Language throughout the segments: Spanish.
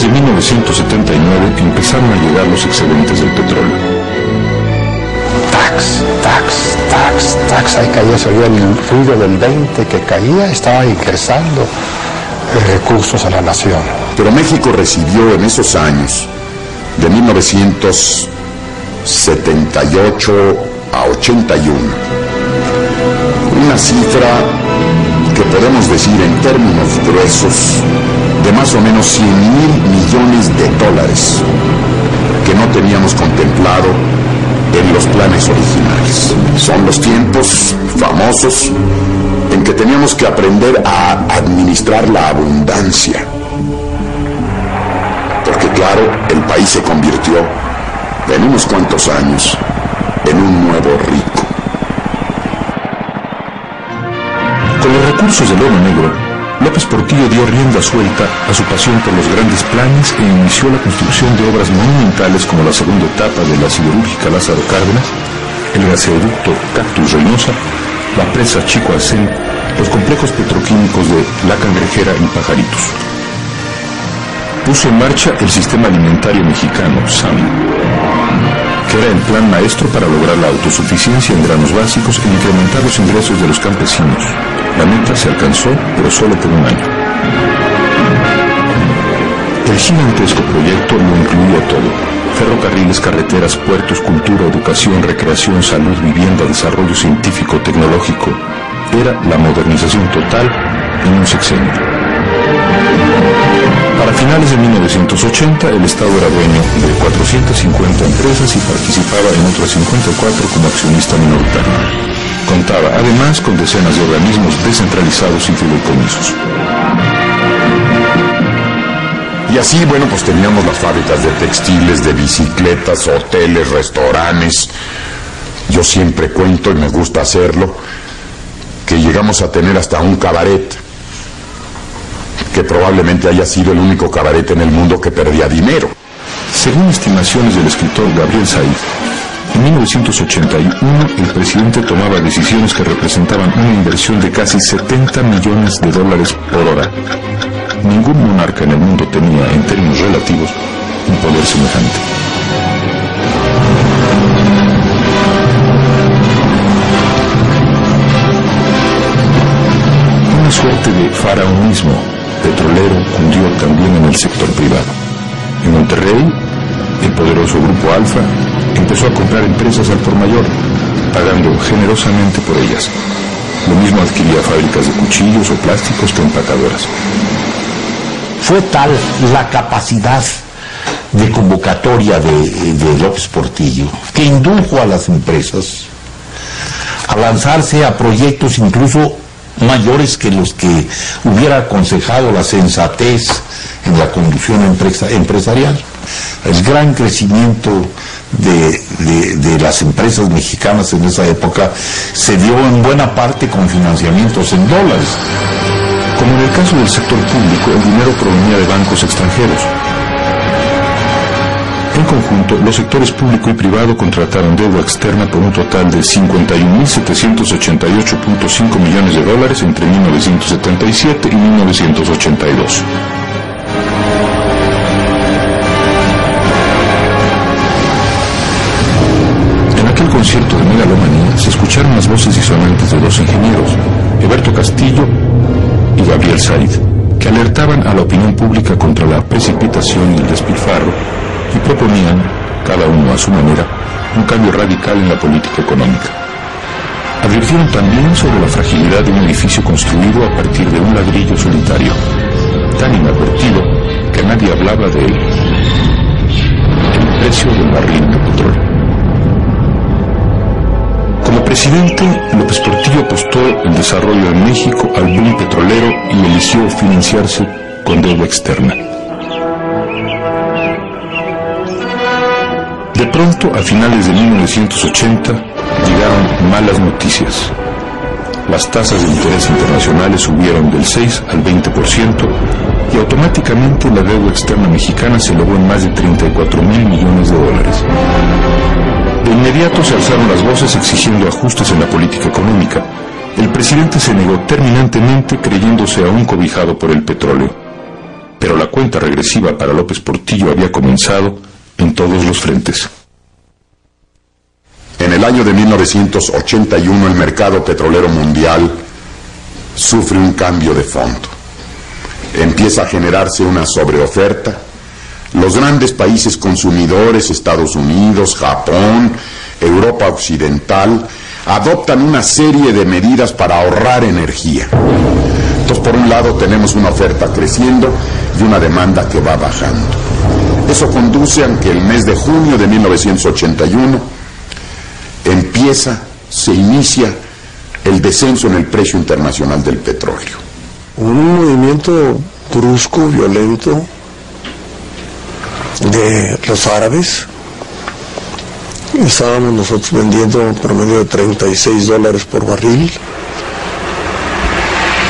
finales de 1979 empezaron a llegar los excedentes del petróleo. Tax, ahí caía, se oía el ruido del 20 que caía, estaba ingresando recursos a la nación. Pero México recibió en esos años, de 1978 a 81, una cifra que podemos decir en términos gruesos de más o menos 100,000 millones de dólares que no teníamos contemplado en los planes originales. Son los tiempos famosos en que teníamos que aprender a administrar la abundancia. Porque claro, el país se convirtió en unos cuantos años en un nuevo rico. Con los recursos del oro negro, López Portillo dio rienda suelta a su pasión por los grandes planes e inició la construcción de obras monumentales como la segunda etapa de la siderúrgica Lázaro Cárdenas, el gasoducto Cactus Reynosa, la presa Chico Alcén, los complejos petroquímicos de La Cangrejera y Pajaritos. Puso en marcha el sistema alimentario mexicano, SAM, que era el plan maestro para lograr la autosuficiencia en granos básicos e incrementar los ingresos de los campesinos. La meta se alcanzó, pero solo por un año. El gigantesco proyecto lo incluía todo: ferrocarriles, carreteras, puertos, cultura, educación, recreación, salud, vivienda, desarrollo científico, tecnológico. Era la modernización total en un sexenio. Para finales de 1980, el Estado era dueño de 450 empresas y participaba en otras 54 como accionista minoritario. Contaba además con decenas de organismos descentralizados y fideicomisos. Y así, bueno, pues teníamos las fábricas de textiles, de bicicletas, hoteles, restaurantes. Yo siempre cuento, y me gusta hacerlo, que llegamos a tener hasta un cabaret, que probablemente haya sido el único cabaret en el mundo que perdía dinero. Según estimaciones del escritor Gabriel Said, en 1981 el presidente tomaba decisiones que representaban una inversión de casi 70 millones de dólares por hora. Ningún monarca en el mundo tenía, en términos relativos, un poder semejante. Una suerte de faraonismo petrolero cundió también en el sector privado. En Monterrey, el poderoso Grupo Alfa empezó a comprar empresas al por mayor, pagando generosamente por ellas. Lo mismo adquiría fábricas de cuchillos o plásticos que empacadoras. Fue tal la capacidad de convocatoria de López Portillo que indujo a las empresas a lanzarse a proyectos incluso mayores que los que hubiera aconsejado la sensatez en la conducción empresarial. El gran crecimiento de las empresas mexicanas en esa época se dio en buena parte con financiamientos en dólares. Como en el caso del sector público, el dinero provenía de bancos extranjeros. En conjunto, los sectores público y privado contrataron deuda externa por un total de 51.788.5 millones de dólares entre 1977 y 1982. En aquel concierto de megalomanía se escucharon las voces disonantes de dos ingenieros, Eberto Castillo y Gabriel Said, que alertaban a la opinión pública contra la precipitación y el despilfarro y proponían, cada uno a su manera, un cambio radical en la política económica. Advirtieron también sobre la fragilidad de un edificio construido a partir de un ladrillo solitario, tan inadvertido que nadie hablaba de él: el precio del barril de petróleo. Como presidente, López Portillo apostó el desarrollo de México al boom petrolero y eligió financiarse con deuda externa. De pronto, a finales de 1980, llegaron malas noticias. Las tasas de interés internacionales subieron del 6 al 20% y automáticamente la deuda externa mexicana se elevó en más de 34.000 millones de dólares. De inmediato se alzaron las voces exigiendo ajustes en la política económica. El presidente se negó terminantemente, creyéndose aún cobijado por el petróleo. pero la cuenta regresiva para López Portillo había comenzado en todos los frentes. En el año de 1981 el mercado petrolero mundial sufre un cambio de fondo. Empieza a generarse una sobreoferta. Los grandes países consumidores, Estados Unidos, Japón, Europa Occidental, adoptan una serie de medidas para ahorrar energía. Entonces, por un lado tenemos una oferta creciendo y una demanda que va bajando. Eso conduce a que el mes de junio de 1981 se inicia el descenso en el precio internacional del petróleo. Un movimiento brusco, violento de los árabes. Estábamos nosotros vendiendo en promedio de $36 por barril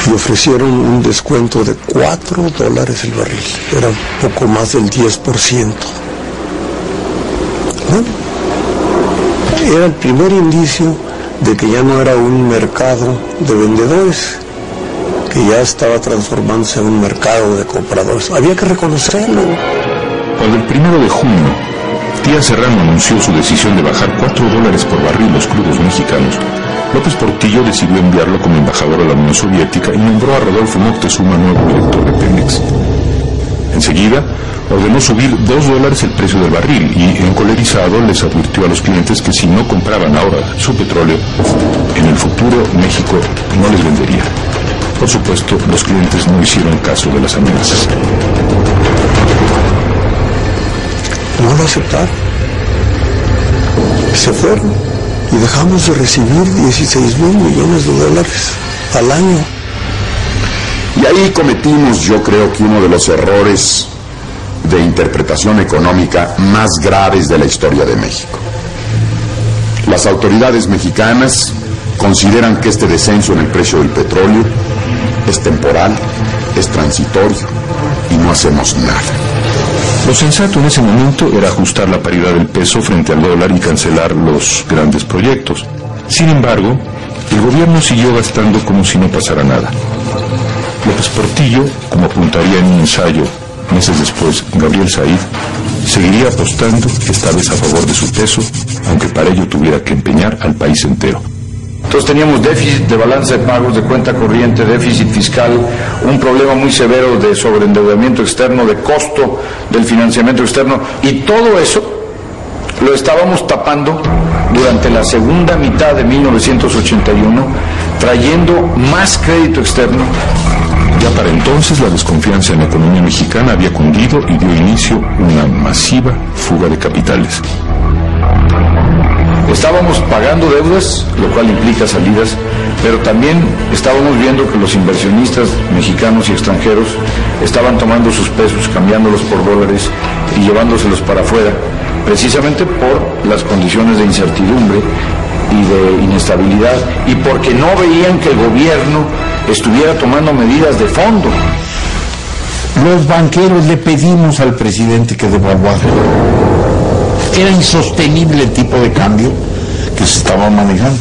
y ofrecieron un descuento de $4 el barril. Era un poco más del 10%. Bueno, era el primer indicio de que ya no era un mercado de vendedores, que ya estaba transformándose en un mercado de compradores. Había que reconocerlo. Cuando el 1 de junio, Díaz Serrano anunció su decisión de bajar $4 por barril los crudos mexicanos, López Portillo decidió enviarlo como embajador a la Unión Soviética y nombró a Rodolfo Moctezuma nuevo director de Pemex. Enseguida, ordenó subir $2 el precio del barril y, encolerizado, les advirtió a los clientes que si no compraban ahora su petróleo, en el futuro México no les vendería. Por supuesto, los clientes no hicieron caso de las amenazas. No lo aceptaron. Se fueron y dejamos de recibir $16,000 millones al año. Y ahí cometimos, yo creo que uno de los errores de interpretación económica más graves de la historia de México. Las autoridades mexicanas consideran que este descenso en el precio del petróleo es temporal, es transitorio y no hacemos nada. Lo sensato en ese momento era ajustar la paridad del peso frente al dólar y cancelar los grandes proyectos. Sin embargo, el gobierno siguió gastando como si no pasara nada. López Portillo, como apuntaría en un ensayo meses después Gabriel Said, seguiría apostando, esta vez a favor de su peso, aunque para ello tuviera que empeñar al país entero. Entonces teníamos déficit de balanza de pagos, de cuenta corriente, déficit fiscal, un problema muy severo de sobreendeudamiento externo, de costo del financiamiento externo, y todo eso lo estábamos tapando durante la segunda mitad de 1981, trayendo más crédito externo. Ya para entonces la desconfianza en la economía mexicana había cundido y dio inicio a una masiva fuga de capitales. Estábamos pagando deudas, lo cual implica salidas, pero también estábamos viendo que los inversionistas mexicanos y extranjeros estaban tomando sus pesos, cambiándolos por dólares y llevándoselos para afuera, precisamente por las condiciones de incertidumbre y de inestabilidad, y porque no veían que el gobierno estuviera tomando medidas de fondo. Los banqueros le pedimos al presidente que devaluara. Era insostenible el tipo de cambio que se estaba manejando.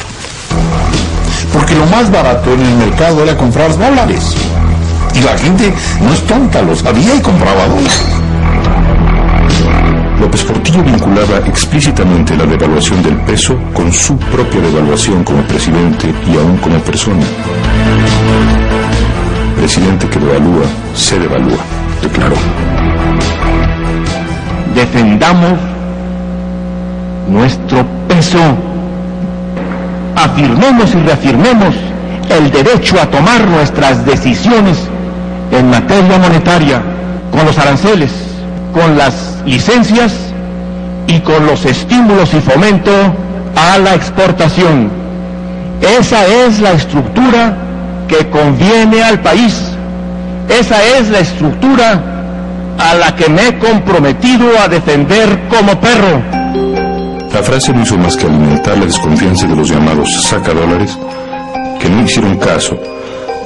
Porque lo más barato en el mercado era comprar dólares. Y la gente no es tonta, lo sabía y compraba dólares. López Portillo vinculaba explícitamente la devaluación del peso con su propia devaluación como presidente y aún como persona. Presidente que devalúa, se devalúa, declaró. Defendamos nuestro peso. Afirmemos y reafirmemos el derecho a tomar nuestras decisiones en materia monetaria, con los aranceles, con las licencias y con los estímulos y fomento a la exportación. Esa es la estructura que conviene al país. Esa es la estructura a la que me he comprometido a defender como perro. La frase no hizo más que alimentar la desconfianza de los llamados sacadólares, que no hicieron caso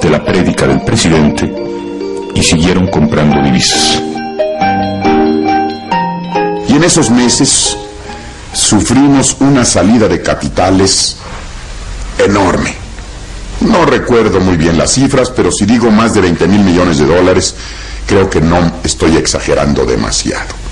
de la prédica del presidente y siguieron comprando divisas. Y en esos meses sufrimos una salida de capitales enorme. No recuerdo muy bien las cifras, pero si digo más de $20,000 millones, que creo que no estoy exagerando demasiado.